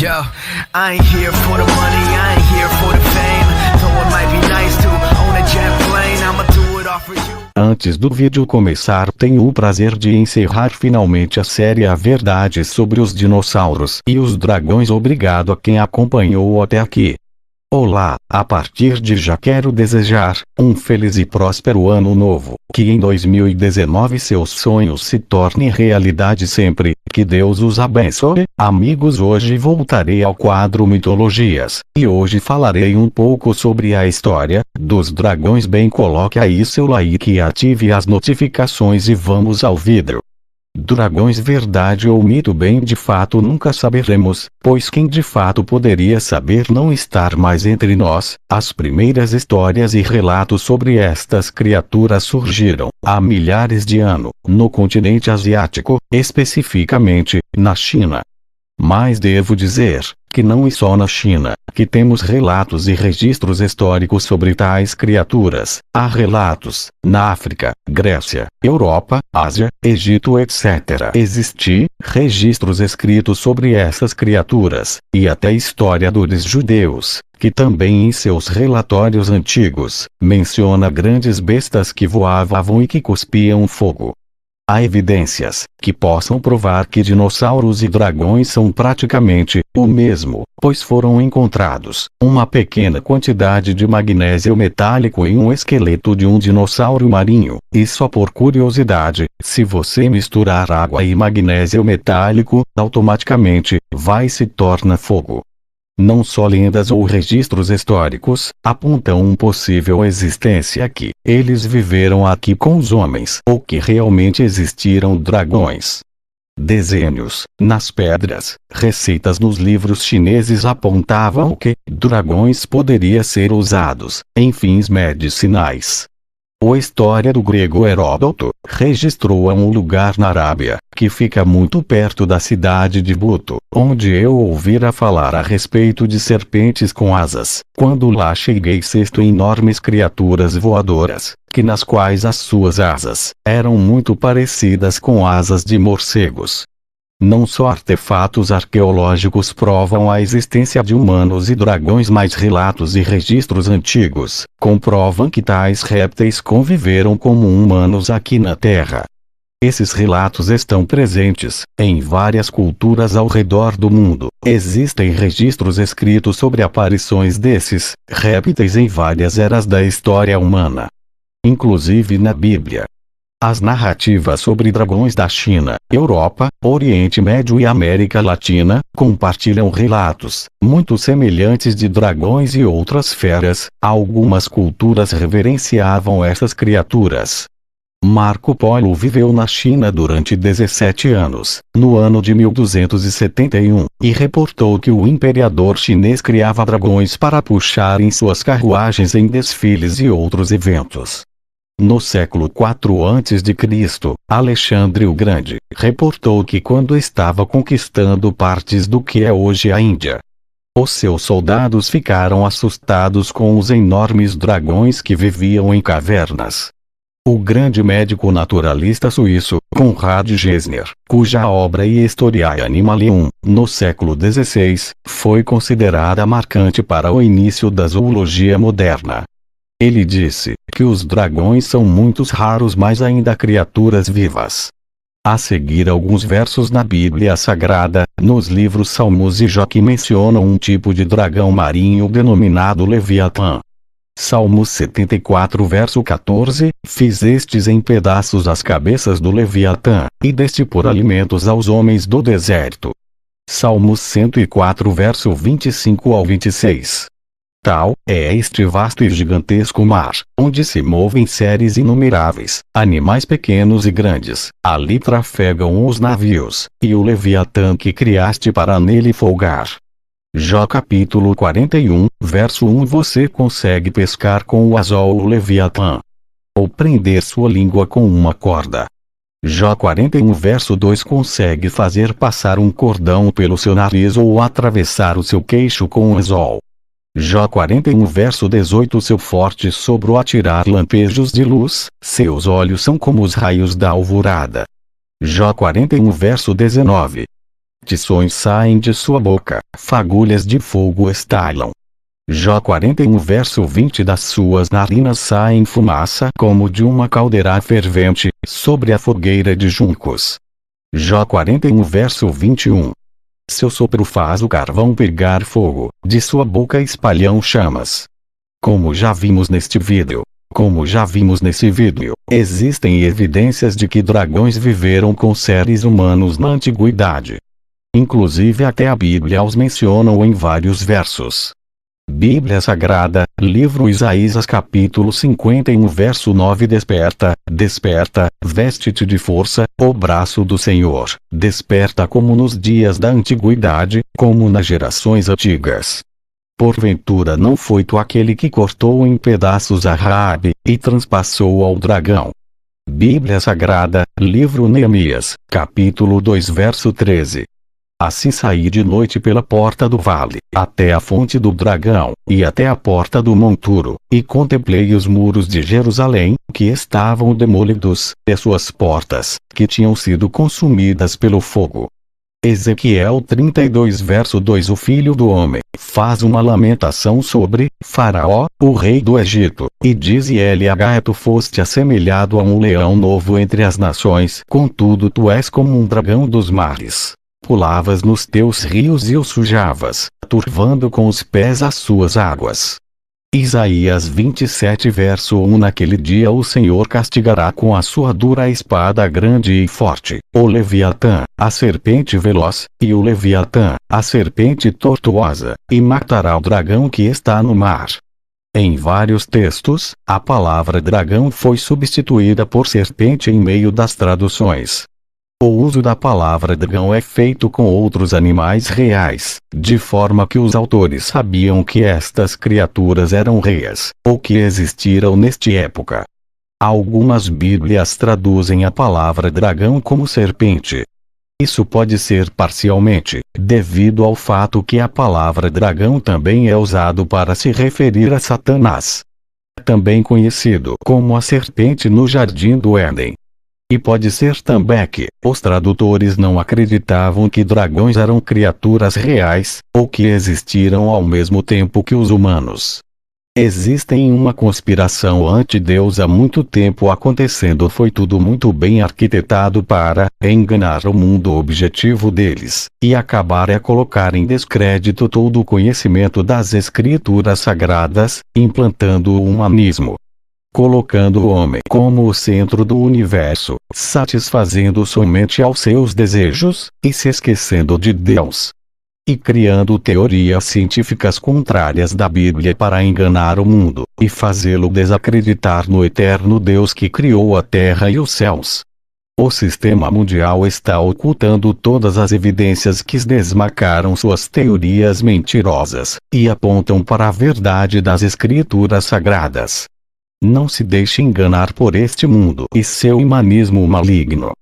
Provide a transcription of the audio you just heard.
Yo, I ain't here for the money, I ain't here for the fame. Though it might be nice to own a jet plane, I'ma do it all for you. Antes do vídeo começar, tenho o prazer de encerrar finalmente a série A Verdade sobre os Dinossauros e os Dragões. Obrigado a quem acompanhou até aqui. Olá, a partir de já quero desejar um feliz e próspero ano novo, que em 2019 seus sonhos se tornem realidade sempre, que Deus os abençoe. Amigos, hoje voltarei ao quadro Mitologias, e hoje falarei um pouco sobre a história dos dragões. Bem, coloque aí seu like e ative as notificações e vamos ao vídeo. Dragões, verdade ou mito? Bem, de fato nunca saberemos, pois quem de fato poderia saber não estar mais entre nós. As primeiras histórias e relatos sobre estas criaturas surgiram há milhares de anos, no continente asiático, especificamente na China. Mas devo dizer que não é só na China que temos relatos e registros históricos sobre tais criaturas. Há relatos na África, Grécia, Europa, Ásia, Egito, etc. Existem registros escritos sobre essas criaturas, e até historiadores judeus, que também em seus relatórios antigos, menciona grandes bestas que voavam e que cuspiam fogo. Há evidências que possam provar que dinossauros e dragões são praticamente o mesmo, pois foram encontrados uma pequena quantidade de magnésio metálico em um esqueleto de um dinossauro marinho. E só por curiosidade, se você misturar água e magnésio metálico, automaticamente vai se torna fogo. Não só lendas ou registros históricos apontam uma possível existência que eles viveram aqui com os homens, ou que realmente existiram dragões. Desenhos nas pedras, receitas nos livros chineses apontavam que dragões poderiam ser usados em fins medicinais. A história do grego Heródoto registrou um lugar na Arábia, que fica muito perto da cidade de Buto, onde eu ouvira falar a respeito de serpentes com asas. Quando lá cheguei, enormes criaturas voadoras, que nas quais as suas asas eram muito parecidas com asas de morcegos. Não só artefatos arqueológicos provam a existência de humanos e dragões, mas relatos e registros antigos comprovam que tais répteis conviveram como humanos aqui na Terra. Esses relatos estão presentes em várias culturas ao redor do mundo. Existem registros escritos sobre aparições desses répteis em várias eras da história humana, inclusive na Bíblia. As narrativas sobre dragões da China, Europa, Oriente Médio e América Latina compartilham relatos muito semelhantes de dragões e outras feras. Algumas culturas reverenciavam essas criaturas. Marco Polo viveu na China durante 17 anos, no ano de 1271, e reportou que o imperador chinês criava dragões para puxar em suas carruagens em desfiles e outros eventos. No século IV a.C., Alexandre o Grande reportou que quando estava conquistando partes do que é hoje a Índia, os seus soldados ficaram assustados com os enormes dragões que viviam em cavernas. O grande médico naturalista suíço, Conrad Gessner, cuja obra Historiae Animalium, no século XVI, foi considerada marcante para o início da zoologia moderna. Ele disse que os dragões são muito raros, mas ainda criaturas vivas. A seguir, alguns versos na Bíblia Sagrada, nos livros Salmos e Jó, que mencionam um tipo de dragão marinho denominado Leviatã. Salmos 74 verso 14, fizestes em pedaços as cabeças do Leviatã, e deste por alimentos aos homens do deserto. Salmos 104 verso 25 ao 26. Tal é este vasto e gigantesco mar, onde se movem seres inumeráveis, animais pequenos e grandes. Ali trafegam os navios, e o Leviatã que criaste para nele folgar. Jó capítulo 41, verso 1. Você consegue pescar com o anzol o Leviatã, ou prender sua língua com uma corda. Jó 41 verso 2. Consegue fazer passar um cordão pelo seu nariz ou atravessar o seu queixo com um anzol. Jó 41 verso 18. Seu forte sopro atirar lampejos de luz, seus olhos são como os raios da alvorada. Jó 41 verso 19. tições saem de sua boca, fagulhas de fogo estalam. Jó 41 verso 20. Das suas narinas saem fumaça como de uma caldeira fervente, sobre a fogueira de juncos. Jó 41 verso 21. Seu sopro faz o carvão pegar fogo, de sua boca espalham chamas. Como já vimos neste vídeo, existem evidências de que dragões viveram com seres humanos na antiguidade. Inclusive até a Bíblia os menciona em vários versos. Bíblia Sagrada, livro Isaías capítulo 51 verso 9. Desperta, desperta, veste-te de força, ó braço do Senhor, desperta como nos dias da antiguidade, como nas gerações antigas. Porventura não foi tu aquele que cortou em pedaços a Raabe, e transpassou ao dragão. Bíblia Sagrada, livro Neemias, capítulo 2 verso 13. Assim saí de noite pela porta do vale, até a fonte do dragão, e até a porta do monturo, e contemplei os muros de Jerusalém, que estavam demolidos, e suas portas, que tinham sido consumidas pelo fogo. Ezequiel 32 verso 2. O filho do homem faz uma lamentação sobre Faraó, o rei do Egito, e diz tu foste assemelhado a um leão novo entre as nações, contudo tu és como um dragão dos mares. Pulavas nos teus rios e os sujavas, turvando com os pés as suas águas. Isaías 27 verso 1. Naquele dia o Senhor castigará com a sua dura espada grande e forte, o Leviatã, a serpente veloz, e o Leviatã, a serpente tortuosa, e matará o dragão que está no mar. Em vários textos, a palavra dragão foi substituída por serpente em meio das traduções. O uso da palavra dragão é feito com outros animais reais, de forma que os autores sabiam que estas criaturas eram reais, ou que existiram nesta época. Algumas Bíblias traduzem a palavra dragão como serpente. Isso pode ser parcialmente, devido ao fato que a palavra dragão também é usado para se referir a Satanás, também conhecido como a serpente no Jardim do Éden. E pode ser também que os tradutores não acreditavam que dragões eram criaturas reais, ou que existiram ao mesmo tempo que os humanos. Existem uma conspiração anti-Deus há muito tempo acontecendo. Foi tudo muito bem arquitetado para enganar o mundo objetivo deles, e acabar colocar em descrédito todo o conhecimento das Escrituras Sagradas, implantando o humanismo, colocando o homem como o centro do universo, satisfazendo somente aos seus desejos, e se esquecendo de Deus. E criando teorias científicas contrárias da Bíblia para enganar o mundo, e fazê-lo desacreditar no eterno Deus que criou a terra e os céus. O sistema mundial está ocultando todas as evidências que desmarcaram suas teorias mentirosas, e apontam para a verdade das Escrituras Sagradas. Não se deixe enganar por este mundo e seu humanismo maligno.